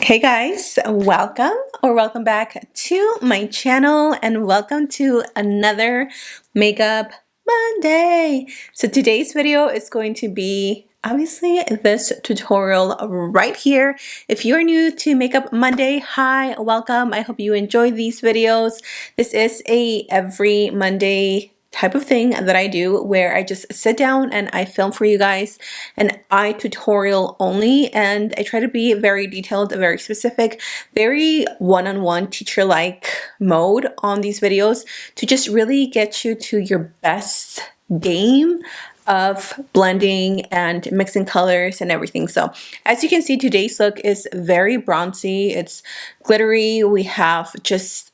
Hey guys, welcome back to my channel and welcome to another Makeup Monday. So today's video is going to be obviously this tutorial right here. If you're new to Makeup Monday, hi, welcome. I hope you enjoy these videos. This is a every Monday type of thing that I do where I just sit down and I film for you guys an eye tutorial only, and I try to be very detailed, very specific, very one-on-one teacher-like mode on these videos to just really get you to your best game of blending and mixing colors and everything. So as you can see, today's look is very bronzy. It's glittery. We have just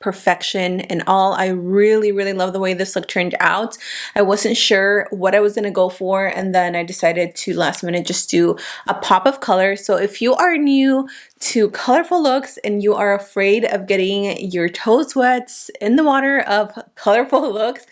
perfection and all. I really love the way this look turned out. I wasn't sure what I was gonna go for, and then I decided to last minute just do a pop of color. So if you are new to colorful looks and you are afraid of getting your toes wet in the water of colorful looks,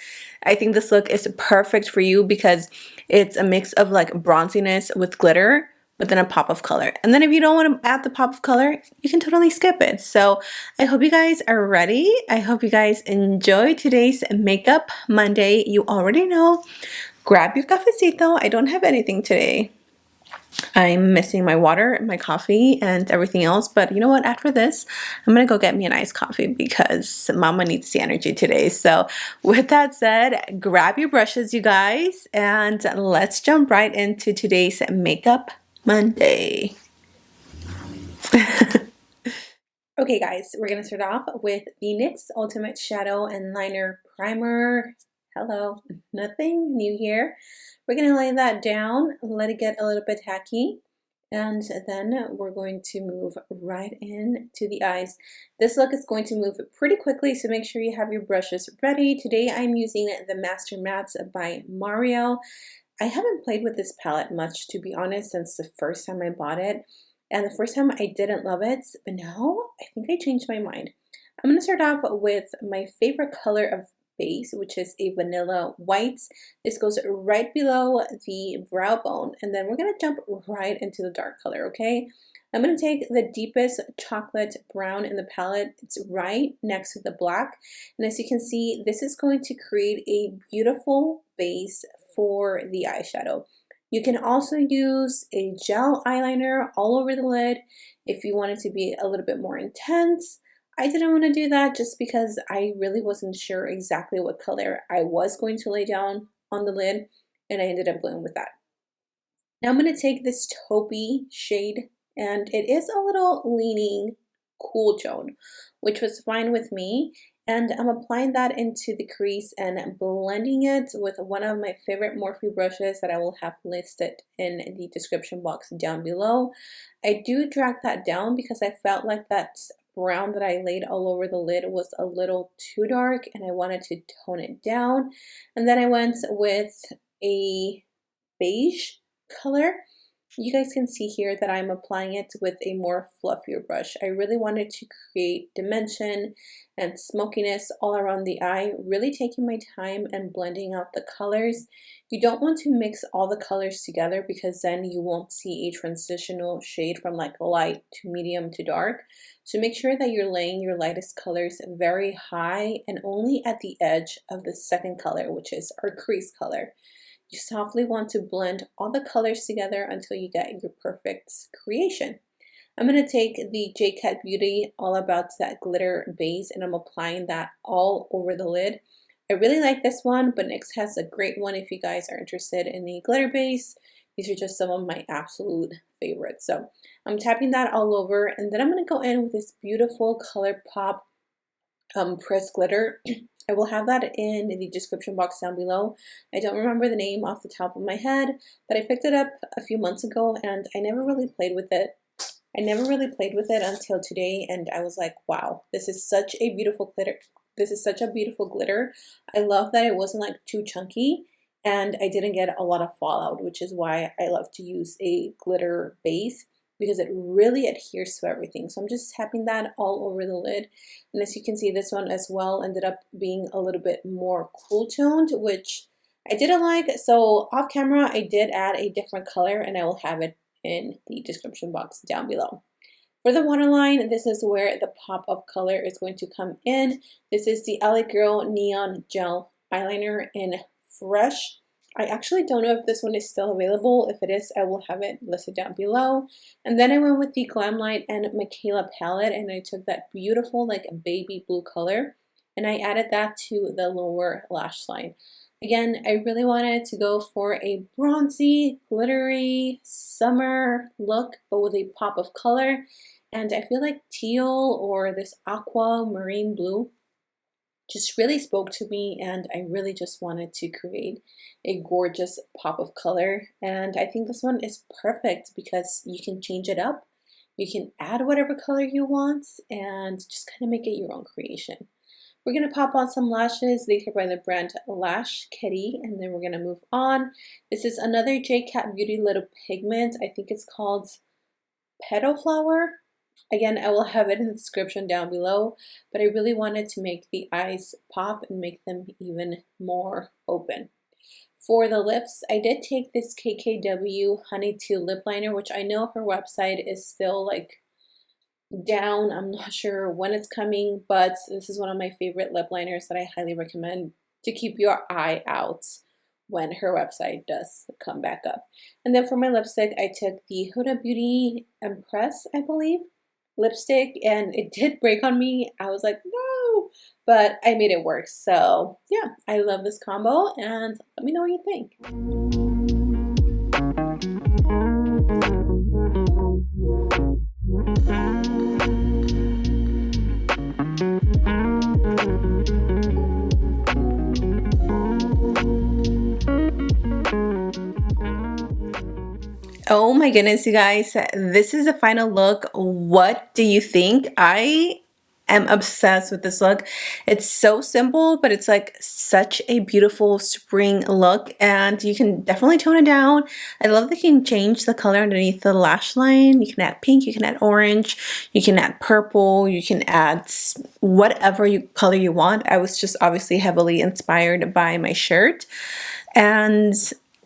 I think this look is perfect for you because it's a mix of like bronziness with glitter, but then a pop of color. And then if you don't want to add the pop of color, you can totally skip it. So I hope you guys are ready. I hope you guys enjoy today's Makeup Monday. You already know, grab your cafecito. I don't have anything today. I'm missing my water, my coffee, and everything else. But you know what? After this, I'm gonna go get me an iced coffee because Mama needs the energy today. So with that said, grab your brushes, you guys, and let's jump right into today's Makeup Monday. Okay guys, we're going to start off with the NYX Ultimate Shadow and Liner Primer. Hello, nothing new here. We're going to lay that down, let it get a little bit tacky, and then we're going to move right into the eyes. This look is going to move pretty quickly, so make sure you have your brushes ready. Today I'm using the Master Mattes by Mario. I haven't played with this palette much, to be honest, since the first time I bought it. And the first time I didn't love it, but now I think I changed my mind. I'm going to start off with my favorite color of base, which is a vanilla white. This goes right below the brow bone, and then we're going to jump right into the dark color, okay? I'm going to take the deepest chocolate brown in the palette. It's right next to the black, and as you can see, this is going to create a beautiful base for the eyeshadow. You can also use a gel eyeliner all over the lid if you want it to be a little bit more intense. I didn't want to do that just because I really wasn't sure exactly what color I was going to lay down on the lid, and I ended up going with that. Now I'm going to take this taupey shade, and it is a little leaning cool tone, which was fine with me. And I'm applying that into the crease and blending it with one of my favorite Morphe brushes that I will have listed in the description box down below. I do drag that down because I felt like that brown that I laid all over the lid was a little too dark and I wanted to tone it down. And then I went with a beige color. You guys can see here that I'm applying it with a more fluffier brush. I really wanted to create dimension and smokiness all around the eye, really taking my time and blending out the colors. You don't want to mix all the colors together because then you won't see a transitional shade from like light to medium to dark. So make sure that you're laying your lightest colors very high and only at the edge of the second color, which is our crease color. You softly want to blend all the colors together until you get your perfect creation. I'm going to take the J-Cat Beauty All About That Glitter base and I'm applying that all over the lid. I really like this one, but NYX has a great one if you guys are interested in the glitter base. These are just some of my absolute favorites. So I'm tapping that all over, and then I'm going to go in with this beautiful Colourpop pressed glitter. I will have that in the description box down below. I don't remember the name off the top of my head, but I picked it up a few months ago and I never really played with it. Until today, and I was like, wow, this is such a beautiful glitter. This is such a beautiful glitter. I love that it wasn't like too chunky and I didn't get a lot of fallout, which is why I love to use a glitter base, because it really adheres to everything. So I'm just tapping that all over the lid. And as you can see, this one as well ended up being a little bit more cool toned, which I didn't like. So off camera, I did add a different color and I will have it in the description box down below. For the waterline, this is where the pop of color is going to come in. This is the L.A Girl Neon Gel Eyeliner in Fresh. I actually don't know if this one is still available. If it is, I will have it listed down below. And then I went with the Glamlight and Michaela palette, and I took that beautiful like baby blue color, and I added that to the lower lash line. Again, I really wanted to go for a bronzy, glittery summer look, but with a pop of color. And I feel like teal or this aqua marine blue just really spoke to me, and I really just wanted to create a gorgeous pop of color. And I think this one is perfect because you can change it up. You can add whatever color you want and just kind of make it your own creation. We're going to pop on some lashes. These are by the brand Lash Kitty, and then we're going to move on. This is another J Cat Beauty Little Pigment. I think it's called Petal Flower. Again, I will have it in the description down below, but I really wanted to make the eyes pop and make them even more open. For the lips, I did take this KKW Honeydew Lip Liner, which I know her website is still like down. I'm not sure when it's coming, but this is one of my favorite lip liners that I highly recommend to keep your eye out when her website does come back up. And then for my lipstick, I took the Huda Beauty Impress, I believe, lipstick, and it did break on me. I was like, no, but I made it work. So yeah, I love this combo, and let me know what you think. Oh my goodness, you guys, this is the final look. What do you think? I am obsessed with this look. It's so simple, but it's like such a beautiful spring look, and you can definitely tone it down. I love that you can change the color underneath the lash line. You can add pink, you can add orange, you can add purple, you can add whatever color you want. I was just obviously heavily inspired by my shirt, and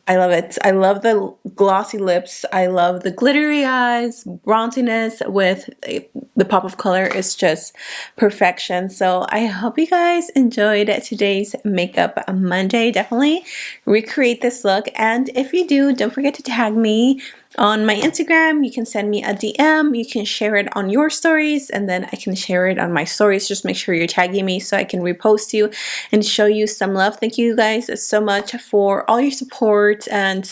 I love it. I love the glossy lips. I love the glittery eyes, bronziness with the pop of color is just perfection. So I hope you guys enjoyed today's Makeup Monday. Definitely recreate this look. And if you do, don't forget to tag me on my Instagram. You can send me a DM. You can share it on your stories, and then I can share it on my stories. Just make sure you're tagging me so I can repost you and show you some love. Thank you guys so much for all your support and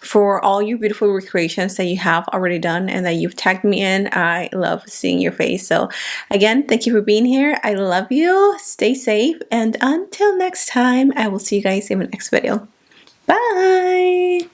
for all your beautiful recreations that you have already done and that you've tagged me in. I love seeing your face. So again, thank you for being here. I love you. Stay safe, and until next time, I will see you guys in the next video. Bye.